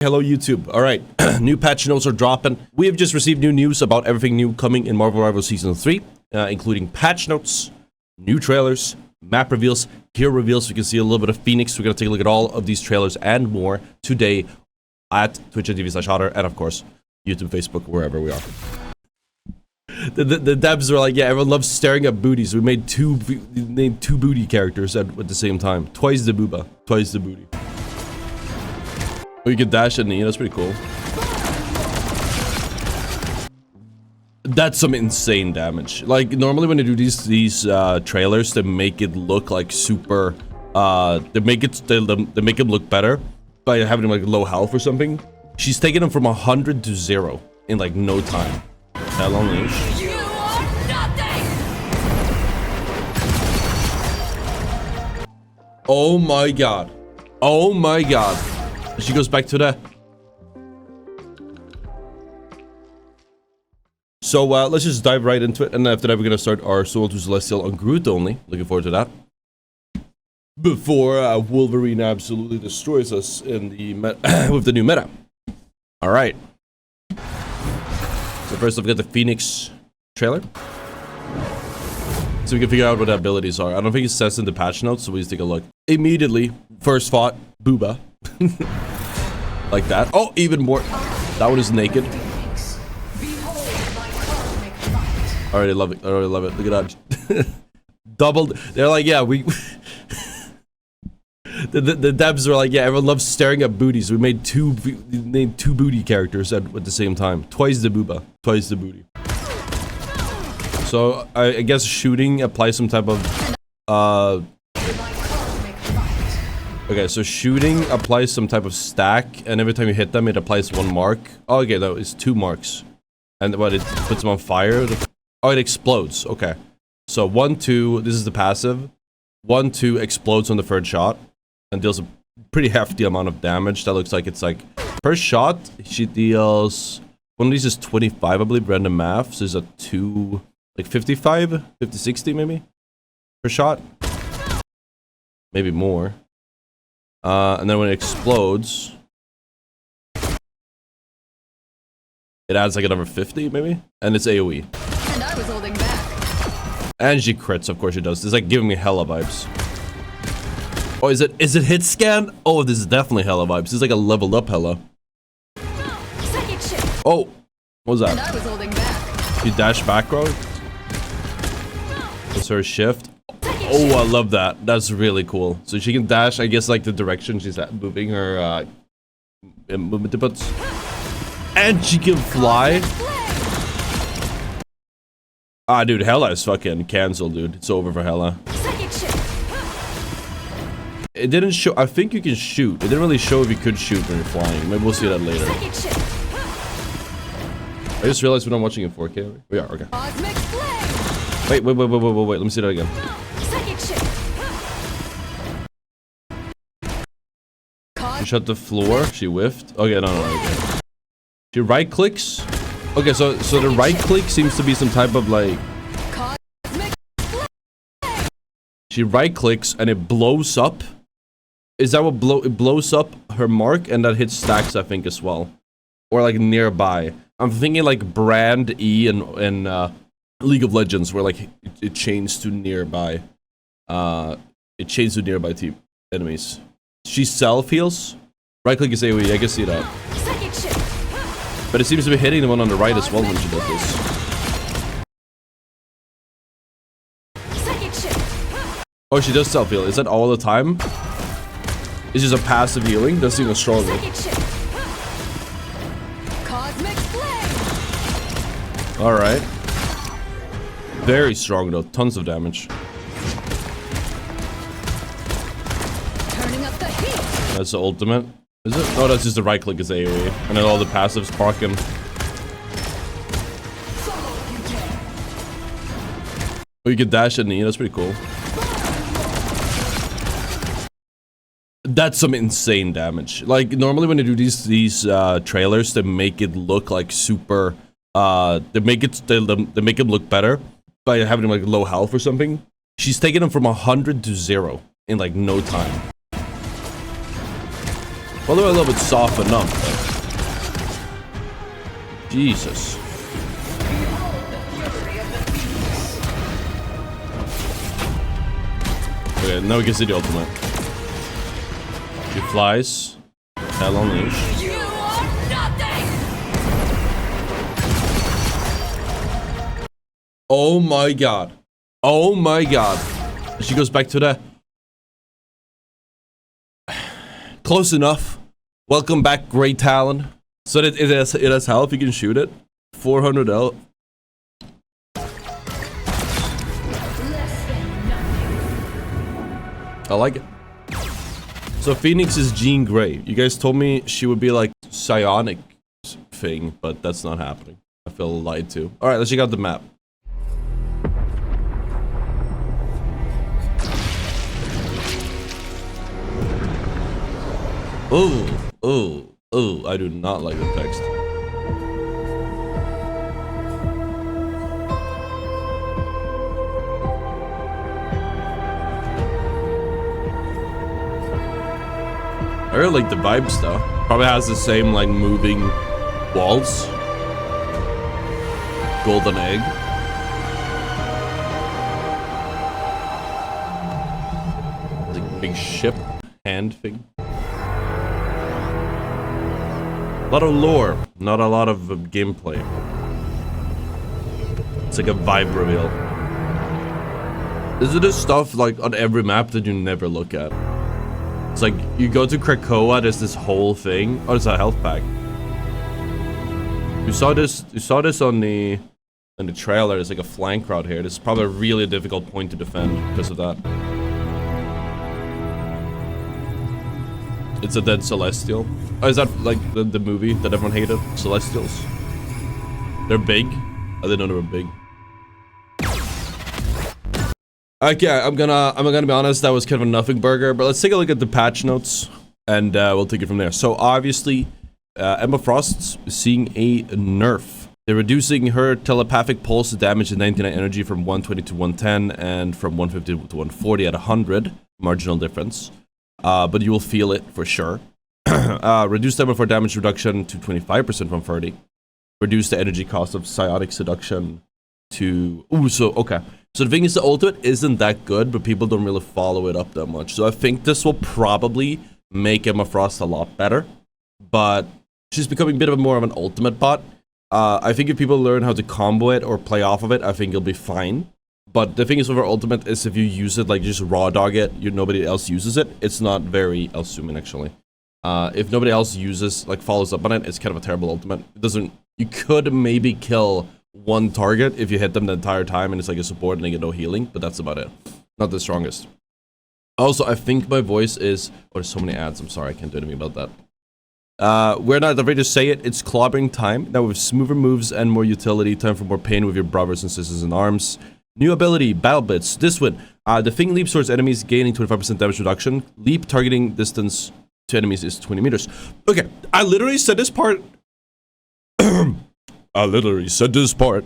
Hello YouTube. Alright, new patch notes are dropping. We have just received new news about everything new coming in Marvel Rivals Season 3, including patch notes, new trailers, map reveals, hero reveals. We can see a little bit of Phoenix. We're going to take a look at all of these trailers and more today at twitch.tv/ottr and of course, YouTube, Facebook, wherever we are. The devs are like, yeah, everyone loves staring at booties. We made two booty characters at the same time. Twice the booba, twice the booty. Oh, you can dash at knee, that's pretty cool. That's some insane damage. Like, normally when they do these trailers, they make it look like super, they make him look better by having him like low health or something. She's taking him from 100 to 0 in like no time. Hell unleash. You are nothing! Oh my god. Oh my god. She goes back to the... So, let's just dive right into it. And after that, we're going to start our Soul to Celestial on Groot only. Looking forward to that. Before Wolverine absolutely destroys us in the with the new meta. Alright. So first, I've got the Phoenix trailer. So we can figure out what the abilities are. I don't think it says in the patch notes, so we just take a look. Immediately, first fought, booba. Like that. Oh, even more. That one is naked. I already love it. I already love it. Look at that. Doubled. They're like, yeah, we... the devs are like, yeah, everyone loves staring at booties. We made two booty characters at the same time. Twice the booba, twice the booty. So, I guess shooting applies some type of... Okay, so shooting applies some type of stack, and every time you hit them, it applies one mark. Oh, okay, that is 2 marks. And what, it puts them on fire? Oh, it explodes. Okay. So 1, 2, this is the passive. 1, 2 explodes on the third shot, and deals a pretty hefty amount of damage. That looks like it's like, per shot, she deals... One of these is 25, I believe, random math. So there's a 2, like 55? 50, 60 maybe? Per shot? Maybe more. And then when it explodes, it adds like another 50 maybe, and it's AoE. And I was holding back. And she crits, of course she does. It's like giving me hella vibes. Oh, is it hit scan? Oh, this is definitely hella vibes. This is like a leveled up hella. Second shift. Oh, what was that? And I was holding back. She dashed back row. That's her shift. Oh, I love that. That's really cool. So she can dash, I guess, like the direction she's at, moving her movement inputs. And she can fly. Ah, dude, Hella is fucking canceled, dude. It's over for Hella. It didn't show. I think you can shoot. It didn't really show if you could shoot when you're flying. Maybe we'll see that later. I just realized we're not watching in 4K. We are, okay. Wait. Let me see that again. She shut the floor. She whiffed. Okay, no. Okay. She right clicks. Okay, so the right click seems to be some type of like. She right clicks and it blows up. Is that what it blows up her mark and that hits stacks, I think, as well, or like nearby. I'm thinking like Brand E and League of Legends, where like it changed to nearby. It changed to nearby team enemies. She self heals. Right click is AoE. I can see that. But it seems to be hitting the one on the right as well when she does this. Oh, she does self heal. Is that all the time? It's just a passive healing. Doesn't seem as strong. All right. Very strong though. Tons of damage. That's the ultimate. Is it? Oh, that's just the right click is AoE. And then all the passives parking. Oh, you can dash at knee. That's pretty cool. That's some insane damage. Like, normally when they do these trailers, they make it look like super... they make him look better by having him like low health or something. She's taking him from 100 to 0 in like no time. Well, they're a little bit softened up. Jesus. Okay, now we can see the ultimate. He flies. Hell unleash. You are nothing! Oh my god. Oh my god. She goes back to the... Close enough. Welcome back, great talent. So it has health, you can shoot it. 400 L. I like it. So Phoenix is Jean Grey. You guys told me she would be like psionic thing, but that's not happening. I feel lied to. Alright, let's check out the map. Oh, I do not like the text. I really like the vibes though. Probably has the same like moving walls. Golden egg. Like big ship hand thing. A lot of lore, not a lot of gameplay. It's like a vibe reveal. Is it this stuff like on every map that you never look at? It's like you go to Krakoa, there's this whole thing. Oh, it's a health pack. You saw this on the trailer. There's like a flank route here. This is probably a really difficult point to defend because of that. It's a dead Celestial. Oh, is that like the movie that everyone hated? Celestials. They're big. I didn't know they were big. Okay, I'm gonna be honest, that was kind of a nothing burger, but let's take a look at the patch notes and we'll take it from there. So obviously, Emma Frost's seeing a nerf. They're reducing her telepathic pulse damage and 99 energy from 120 to 110 and from 150 to 140 at 100. Marginal difference. But you will feel it for sure. Reduce time for damage reduction to 25% from 30. Reduce the energy cost of psionic seduction to... Ooh, so, okay. So the thing is, the ultimate isn't that good, but people don't really follow it up that much. So I think this will probably make Emma Frost a lot better. But she's becoming a bit of more of an ultimate bot. I think if people learn how to combo it or play off of it, I think it'll be fine. But the thing is with her ultimate is if you use it, like just raw dog it, nobody else uses it, it's not very assuming actually. If nobody else uses, like follows up on it, it's kind of a terrible ultimate. It doesn't, you could maybe kill one target if you hit them the entire time and it's like a support and they get no healing, but that's about it. Not the strongest. Also, I think my voice is, oh, there's so many ads, I'm sorry, I can't do anything about that. We're not afraid to say it, it's clobbering time. Now with smoother moves and more utility, time for more pain with your brothers and sisters in arms. New ability, Battle Blitz. This one, the thing leaps towards enemies, gaining 25% damage reduction. Leap targeting distance to enemies is 20 meters. Okay, I literally said this part. I literally said this part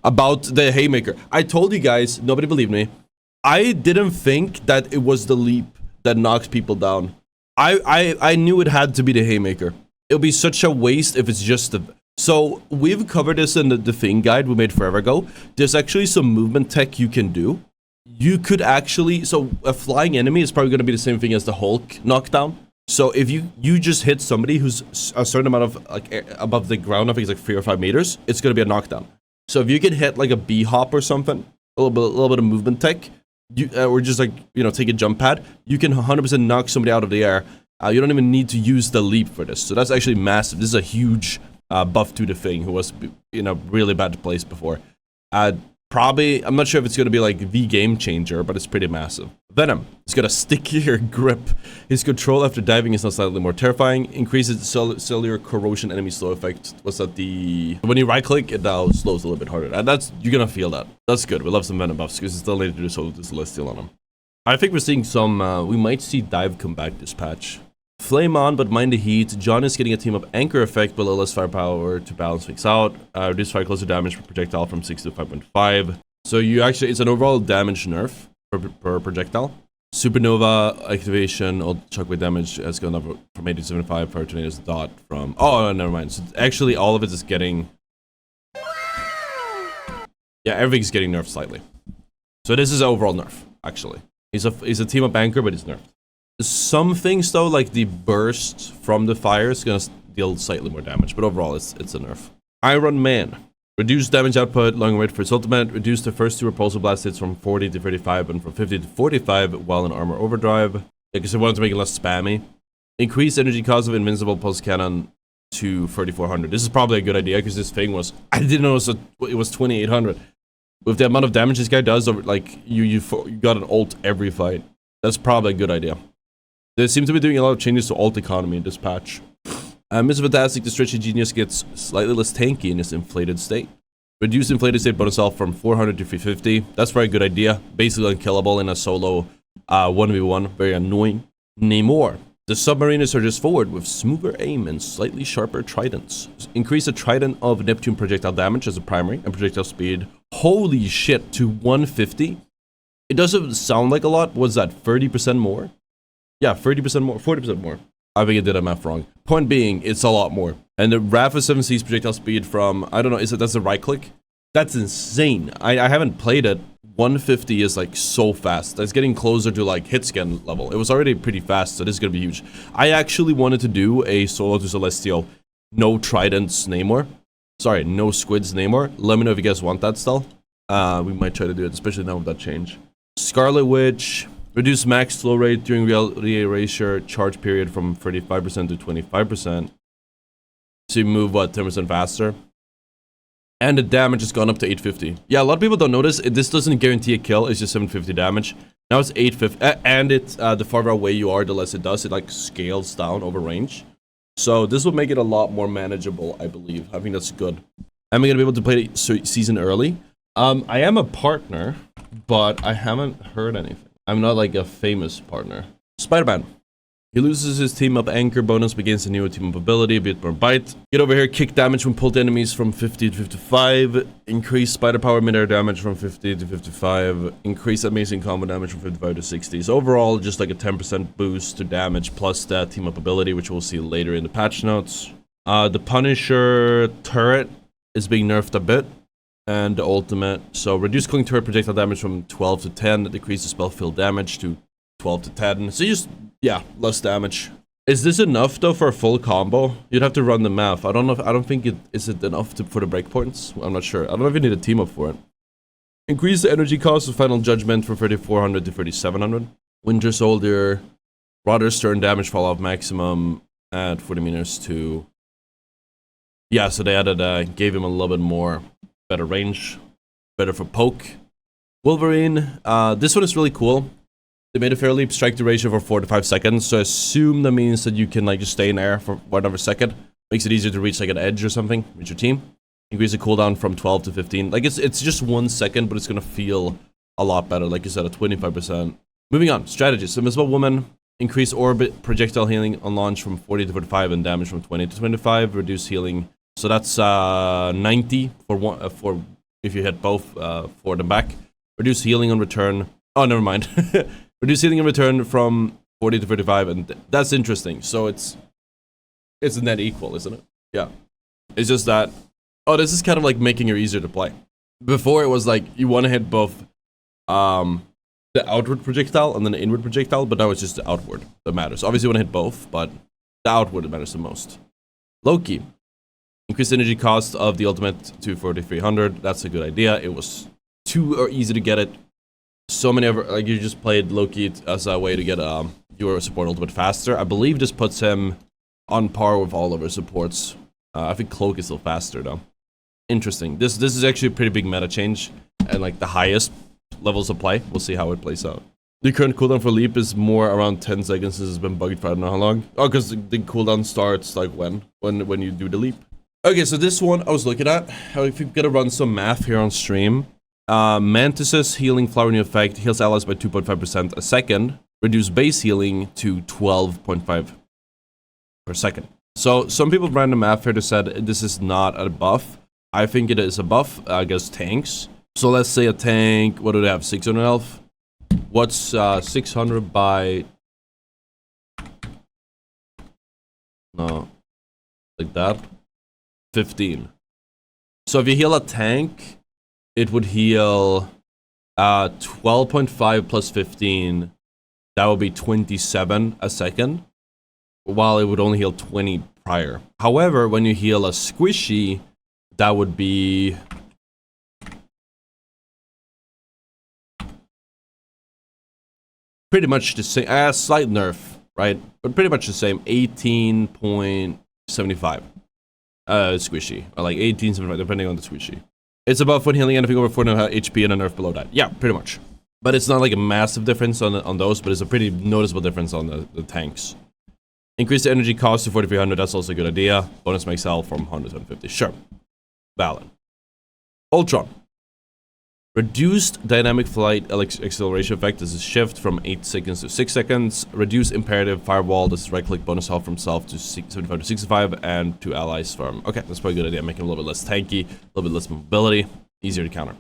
about the Haymaker. I told you guys, nobody believed me. I didn't think that it was the leap that knocks people down. I knew it had to be the Haymaker. It would be such a waste if it's just the... So, we've covered this in the thing guide we made forever ago. There's actually some movement tech you can do. You could actually... So, a flying enemy is probably going to be the same thing as the Hulk knockdown. So, if you just hit somebody who's a certain amount of, like, above the ground, I think it's like 3 or 5 meters, it's going to be a knockdown. So, if you can hit, like, a B-hop or something, a little bit of movement tech, or just, like, you know, take a jump pad, you can 100% knock somebody out of the air. You don't even need to use the leap for this. So, that's actually massive. This is a huge... buff to the thing who was in a really bad place before. Probably, I'm not sure if it's going to be like the game changer, but it's pretty massive. Venom, he's got a stickier grip. His control after diving is now slightly more terrifying. Increases cellular corrosion enemy slow effect. What's that? When you right click, it now slows a little bit harder. And that's, you're gonna feel that. That's good. We love some Venom buffs because it's still needed to do the Celestial on him. I think we're seeing some, we might see dive come back this patch. Flame on, but mind the heat. John is getting a team up anchor effect, but a little less firepower to balance things out. Reduce fire closer damage per projectile from 6 to 5.5. So you actually, it's an overall damage nerf per projectile. Supernova activation or shockwave damage has gone up from 80 to 75 per tornado's dot from... Oh, never mind. So actually, all of it is getting... Yeah, everything's getting nerfed slightly. So this is overall nerf, actually. He's a team up anchor, but he's nerfed. Some things, though, like the burst from the fire is going to deal slightly more damage, but overall, it's a nerf. Iron Man. Reduced damage output, long wait for its ultimate. Reduce the first 2 repulsor blast hits from 40 to 35 and from 50 to 45 while in armor overdrive. Because I wanted to make it less spammy. Increase energy cost of invincible pulse cannon to 3400. This is probably a good idea because this thing was... I didn't know it was 2800. With the amount of damage this guy does, like you got an ult every fight. That's probably a good idea. They seem to be doing a lot of changes to ult economy in this patch. Mr. Fantastic, the Stretchy Genius gets slightly less tanky in its inflated state. Reduced inflated state bonus health from 400 to 350. That's a very good idea. Basically unkillable in a solo 1v1. Very annoying. Namor. The Submariner surges forward with smoother aim and slightly sharper tridents. Increase the trident of Neptune projectile damage as a primary and projectile speed. Holy shit, to 150? It doesn't sound like a lot. What's that, 30% more? Yeah, 30% more, 40% more. I think I did that math wrong. Point being, it's a lot more. And the Rafa 7C's projectile speed from, I don't know, that's a right click? That's insane. I haven't played it. 150 is like so fast. That's getting closer to like hit scan level. It was already pretty fast, so this is gonna be huge. I actually wanted to do a solo to Celestial, no Tridents Namor. Sorry, no Squids Namor. Let me know if you guys want that still. We might try to do it, especially now with that change. Scarlet Witch. Reduce max flow rate during reality erasure charge period from 35% to 25%. So you move, what, 10% faster? And the damage has gone up to 850. Yeah, a lot of people don't notice. This doesn't guarantee a kill. It's just 750 damage. Now it's 850. And the farther away you are, the less it does. It like scales down over range. So this will make it a lot more manageable, I believe. I think that's good. Am I going to be able to play the season early? I am a partner, but I haven't heard anything. I'm not like a famous partner. Spider-Man. He loses his team up anchor bonus, begins a new team up ability, a bit more bite. Get over here, kick damage when pulled enemies from 50 to 55. Increase spider power mid-air damage from 50 to 55. Increase amazing combo damage from 55 to 60. So overall, just like a 10% boost to damage plus that team up ability, which we'll see later in the patch notes. The Punisher turret is being nerfed a bit. And the ultimate. So reduce cooling turret projectile damage from 12 to 10. Decrease the spell field damage to 12 to 10. So just, yeah, less damage. Is this enough though for a full combo? You'd have to run the math. I don't know. I don't think is it enough for the breakpoints. I'm not sure. I don't know if you need a team up for it. Increase the energy cost of Final Judgment from 3400 to 3700. Winter Soldier. Rather stern damage fall off maximum at 40 meters to... Yeah, so they added, gave him a little bit more better range, better for poke. Wolverine, this one is really cool. They made a fairly strike duration for 4 to 5 seconds, so I assume that means that you can like just stay in air for whatever second. Makes it easier to reach like an edge or something with your team. Increase the cooldown from 12 to 15. Like it's just 1 second, but it's gonna feel a lot better, like you said, at 25%. Moving on, strategies. Invisible Woman, increase orbit projectile healing on launch from 40 to 45 and damage from 20 to 25. Reduce healing. So that's 90 for one for if you hit both forward and back. Reduce healing on return. Oh, never mind. Reduce healing on return from 40 to 35, and that's interesting. So it's a net equal, isn't it? Yeah. It's just that. Oh, this is kind of like making it easier to play. Before it was like you want to hit both the outward projectile and then the inward projectile, but now it's just the outward that matters. Obviously, you want to hit both, but the outward matters the most. Loki. Increase energy cost of the ultimate to 4300. That's a good idea. It was too easy to get it. So many of like you just played Loki as a way to get your support ultimate faster. I believe this puts him on par with all of our supports. I think Cloak is still faster though. Interesting. This is actually a pretty big meta change and like the highest levels of play. We'll see how it plays out. The current cooldown for leap is more around 10 seconds. This has been bugged for I don't know how long. Oh, because the cooldown starts like when you do the leap. Okay, so this one I was looking at. If you're gonna run some math here on stream, Mantis's healing flower new effect heals allies by 2.5% a second. Reduce base healing to 12.5 per second. So some people ran the math here that said this is not a buff. I think it is a buff against tanks. So let's say a tank, what do they have? 600 health. What's 600 by... No. Like that? 15. So if you heal a tank, it would heal 12.5 plus 15. That would be 27 a second, while it would only heal 20 prior. However, when you heal a squishy, that would be... pretty much the same, slight nerf, right? But pretty much the same, 18.75. Squishy, or like 18.75, depending on the squishy. It's about foot healing anything over 400 HP and a nerf below that. Yeah, pretty much. But it's not like a massive difference on those, but it's a pretty noticeable difference on the tanks. Increase the energy cost to 4,300, that's also a good idea. Bonus max health from 100 to 150, sure. Valid. Ultron. Reduced dynamic flight acceleration effect. This is shift from 8 seconds to 6 seconds. Reduce imperative firewall. This is right click bonus health from self to 75 to 65 and to allies from... Okay, that's probably a good idea. Making him a little bit less tanky, a little bit less mobility, easier to counter.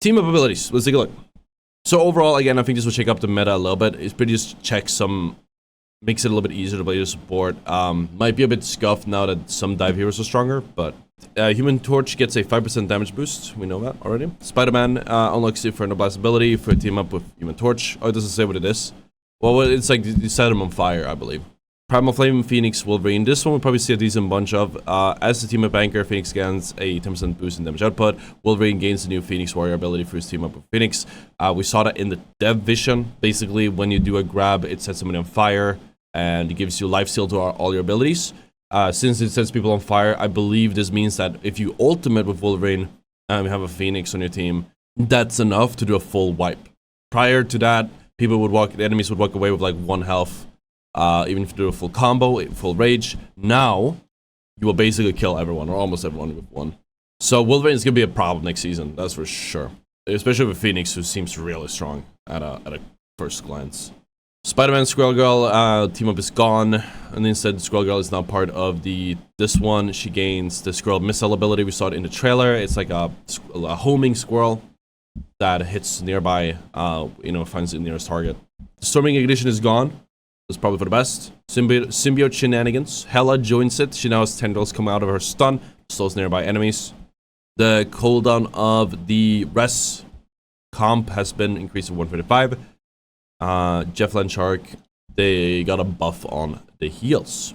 Team up abilities. Let's take a look. So overall, again, I think this will shake up the meta a little bit. It's pretty just check some... Makes it a little bit easier to play your support. Might be a bit scuffed now that some dive heroes are stronger, but... Human Torch gets a 5% damage boost. We know that already. Spider-Man unlocks the Inferno Blast ability for a team up with Human Torch. Oh, it doesn't say what it is. Well, it's like you set him on fire, I believe. Primal Flame, Phoenix, Wolverine. This one we'll probably see a decent bunch of. As the team up anchor, Phoenix gains a 10% boost in damage output. Wolverine gains the new Phoenix Warrior ability for his team up with Phoenix. We saw that in the Dev Vision. Basically, when you do a grab, it sets somebody on fire and it gives you life steal to all your abilities. Since it sets people on fire, I believe this means that if you ultimate with Wolverine and you have a Phoenix on your team, that's enough to do a full wipe. Prior to that, the enemies would walk away with like 1 health, even if you do a full combo, full rage. Now, you will basically kill everyone, or almost everyone with 1. So Wolverine is going to be a problem next season, that's for sure. Especially with Phoenix, who seems really strong at a first glance. Spider-Man, Squirrel Girl, team up is gone, and instead Squirrel Girl is now part of this one. She gains the Squirrel Missile ability. We saw it in the trailer. It's like a homing squirrel that hits nearby, finds the nearest target. Storming Ignition is gone. That's probably for the best. Symbiote Shenanigans. Hela joins it. She now has tendrils come out of her stun, slows nearby enemies. The cooldown of the res comp has been increased to 135. Jeff and Shark, they got a buff on the heals.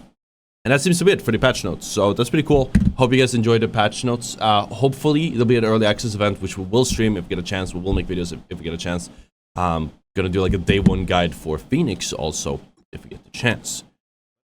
And that seems to be it for the patch notes. So that's pretty cool. Hope you guys enjoyed the patch notes. Hopefully, there'll be an early access event, which we will stream if we get a chance. We will make videos if we get a chance. Gonna do like a day 1 guide for Phoenix also, if we get the chance.